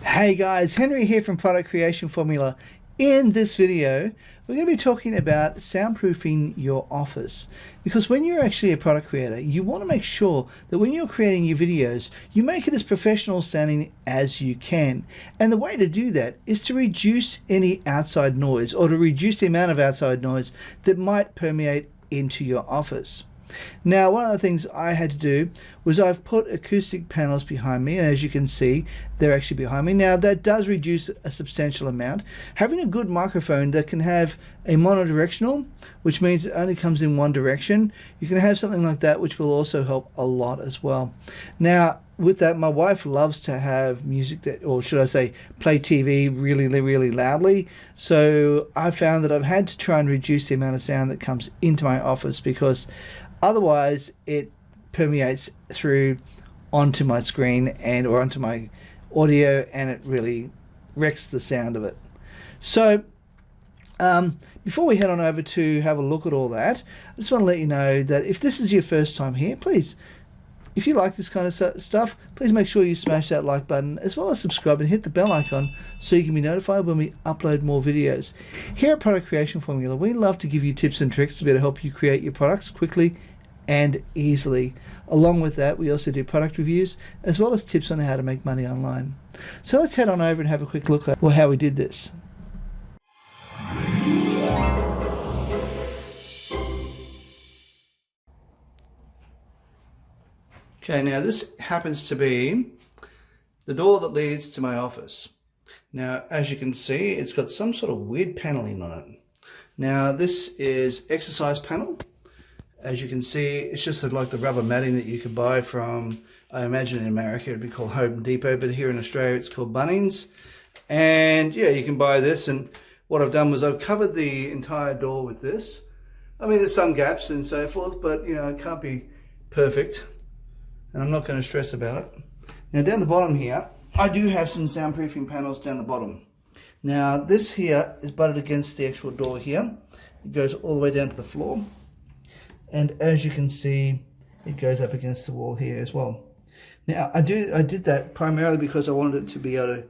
Hey guys, Henry here from Product Creation Formula. In this video, we're going to be talking about soundproofing your office. Because when you're actually a product creator, you want to make sure that when you're creating your videos, you make it as professional sounding as you can. And the way to do that is to reduce any outside noise, or to reduce the amount of outside noise that might permeate into your office. Now, one of the things I had to do was I've put acoustic panels behind me, and as you can see, they're actually behind me. Now, that does reduce a substantial amount. Having a good microphone that can have a monodirectional, which means it only comes in one direction, you can have something like that, which will also help a lot as well. Now, with that, my wife loves to have music that, or should I say, play TV really loudly. So I found that I've had to try and reduce the amount of sound that comes into my office, because otherwise it permeates through onto my screen and or onto my audio, and it really wrecks the sound of it. So before we head on over to have a look at all that, I just want to let you know that if this is your first time here, please, if you like this kind of stuff, please make sure you smash that like button, as well as subscribe and hit the bell icon so you can be notified when we upload more videos. Here at Product Creation Formula, we love to give you tips and tricks to be able to help you create your products quickly and easily. Along with that, we also do product reviews, as well as tips on how to make money online. So let's head on over and have a quick look at how we did this. Okay, now this happens to be the door that leads to my office. Now, as you can see, it's got some sort of weird paneling on it. Now, this is exercise panel. As you can see, it's just like the rubber matting that you could buy from, I imagine in America it'd be called Home Depot, but here in Australia it's called Bunnings. And yeah, you can buy this, and what I've done was I've covered the entire door with this. I mean, there's some gaps and so forth, but you know, it can't be perfect. And I'm not going to stress about it. Now down the bottom here, I do have some soundproofing panels down the bottom. Now this here is butted against the actual door here. It goes all the way down to the floor. And as you can see, it goes up against the wall here as well. Now I did that primarily because I wanted it to be able to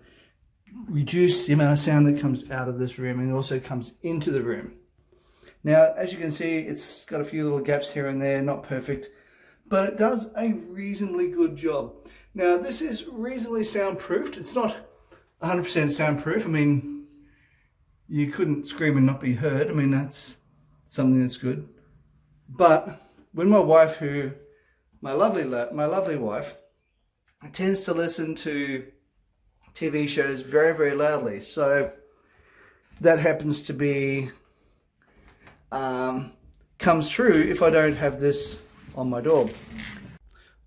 reduce the amount of sound that comes out of this room and also comes into the room. Now as you can see, it's got a few little gaps here and there, not perfect, but it does a reasonably good job. Now this is reasonably soundproofed. It's not 100% soundproof. I mean, you couldn't scream and not be heard. I mean, that's something that's good. But when my wife, my lovely wife, tends to listen to TV shows very loudly, so that happens to be comes through if I don't have this on my door.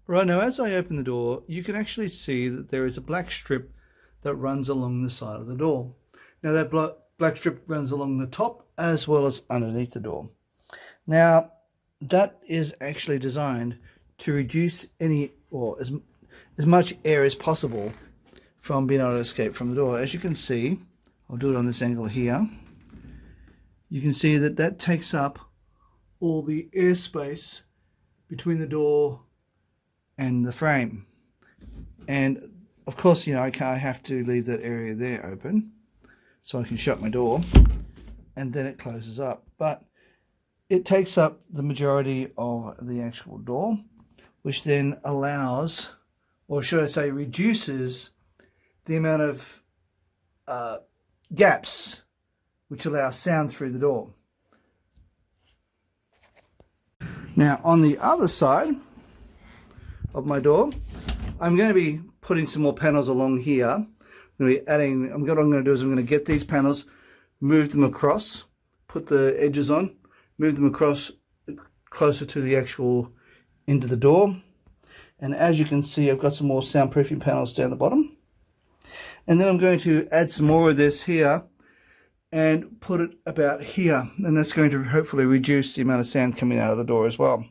Right, now as I open the door, you can actually see that there is a black strip that runs along the side of the door. Now that black strip runs along the top as well as underneath the door. Now that is actually designed to reduce any, or as much air as possible from being able to escape from the door. As you can see, I'll do it on this angle here. You can see that that takes up all the airspace between the door and the frame. And of course, you know, I have to leave that area there open so I can shut my door, and then it closes up. But it takes up the majority of the actual door, which then allows, or should I say reduces, the amount of gaps which allow sound through the door. Now on the other side of my door, I'm going to be putting some more panels along here. I'm going to be adding, what I'm going to do is I'm going to get these panels, move them across, put the edges on, move them across closer to the actual into the door. And as you can see, I've got some more soundproofing panels down the bottom. And then I'm going to add some more of this here and put it about here. And that's going to hopefully reduce the amount of sound coming out of the door as well.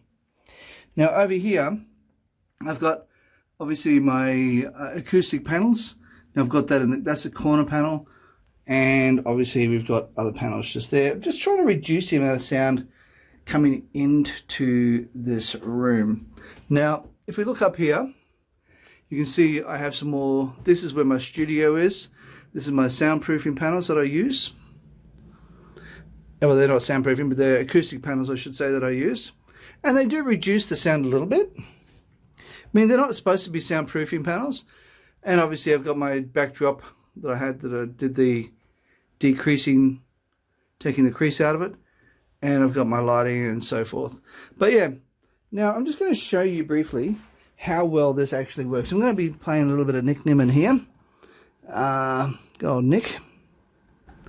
Now over here, I've got obviously my acoustic panels. Now I've got that that's a corner panel. And obviously we've got other panels just there. Just trying to reduce the amount of sound coming into this room. Now, if we look up here, You can see I have some more. This is where my studio is. This is my soundproofing panels that I use. Well, they're not soundproofing, but they're acoustic panels, I should say, that I use. And they do reduce the sound a little bit. I mean, they're not supposed to be soundproofing panels. And obviously I've got my backdrop that I had, that I did the decreasing, taking the crease out of it. And I've got my lighting and so forth. But yeah, now I'm just going to show you briefly how well this actually works. I'm going to be playing a little bit of Nick Nimmin here. Good old Nick.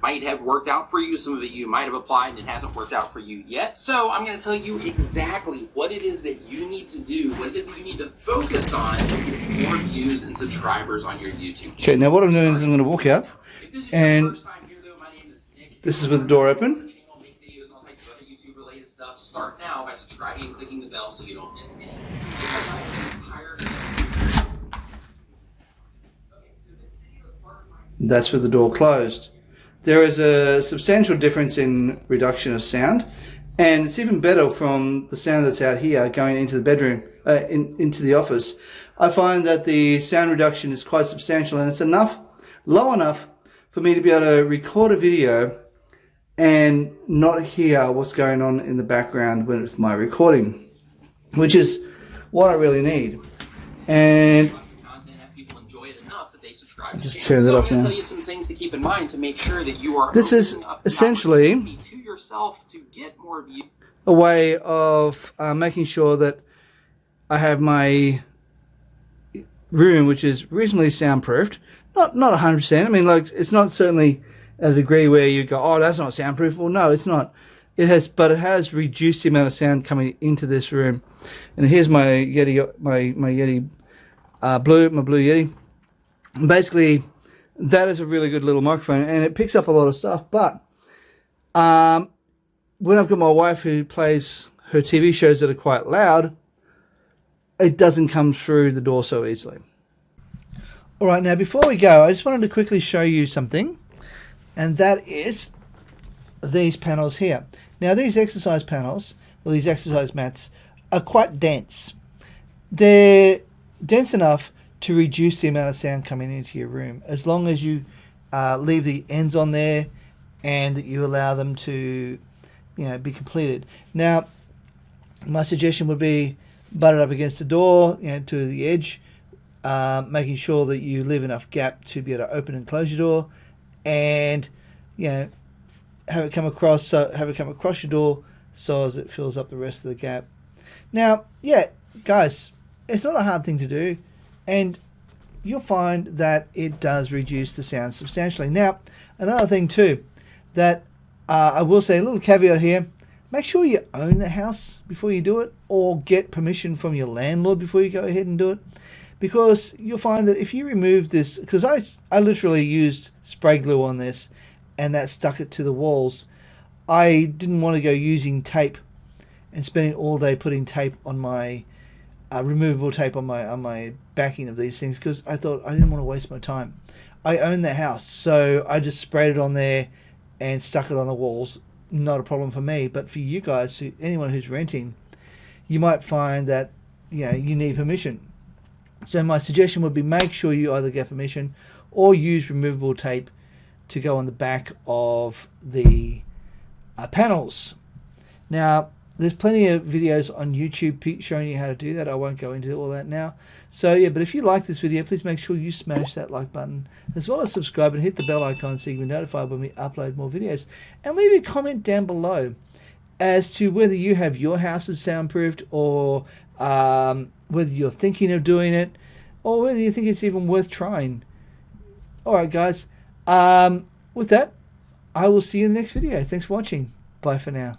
Might have worked out for you. Some of it you might have applied and it hasn't worked out for you yet. So I'm going to tell you exactly what it is that you need to do, what it is that you need to focus on to get more views and subscribers on your YouTube channel. Okay, now what I'm doing is I'm going to walk out, and this is with the door open. Start now by subscribing and clicking the bell so you don't miss any. That's with the door closed. There is a substantial difference in reduction of sound, and it's even better from the sound that's out here going into the bedroom, into the office. I find that the sound reduction is quite substantial, and it's low enough for me to be able to record a video and not hear what's going on in the background with my recording, which is what I really need. And just turn that off now. I'm going to tell you some things to keep in mind to make sure that you are. This is essentially to yourself to get more views. A way of making sure that I have my room, which is reasonably soundproofed. Not 100%. I mean, like, it's not certainly at a degree where you go, oh, that's not soundproof. Well, no, it's not. But it has reduced the amount of sound coming into this room. And here's my Yeti, my Yeti Blue Yeti. And basically, that is a really good little microphone, and it picks up a lot of stuff. But when I've got my wife who plays her TV shows that are quite loud, it doesn't come through the door so easily. All right, now before we go, I just wanted to quickly show you something, and that is these panels here. Now, these exercise panels, or these exercise mats, are quite dense. They're dense enough to reduce the amount of sound coming into your room, as long as you leave the ends on there and that you allow them to, be completed. Now, my suggestion would be butt it up against the door, to the edge, making sure that you leave enough gap to be able to open and close your door, and have it come across your door so as it fills up the rest of the gap. Now, guys, it's not a hard thing to do, and you'll find that it does reduce the sound substantially. Now, another thing too, that I will say, a little caveat here: make sure you own the house before you do it, or get permission from your landlord before you go ahead and do it, because you'll find that if you remove this, because I literally used spray glue on this and that stuck it to the walls. I didn't want to go using tape and spending all day putting tape on my removable tape on my backing of these things, because I thought I didn't want to waste my time. I own the house, so I just sprayed it on there and stuck it on the walls. Not a problem for me, but for you guys, anyone who's renting, you might find that you need permission. So my suggestion would be, make sure you either get permission or use removable tape to go on the back of the panels. Now, there's plenty of videos on YouTube showing you how to do that. I won't go into all that now. So yeah, but if you like this video, please make sure you smash that like button, as well as subscribe and hit the bell icon so you can be notified when we upload more videos. And leave a comment down below as to whether you have your houses soundproofed, or whether you're thinking of doing it, or whether you think it's even worth trying. Alright guys, with that, I will see you in the next video. Thanks for watching. Bye for now.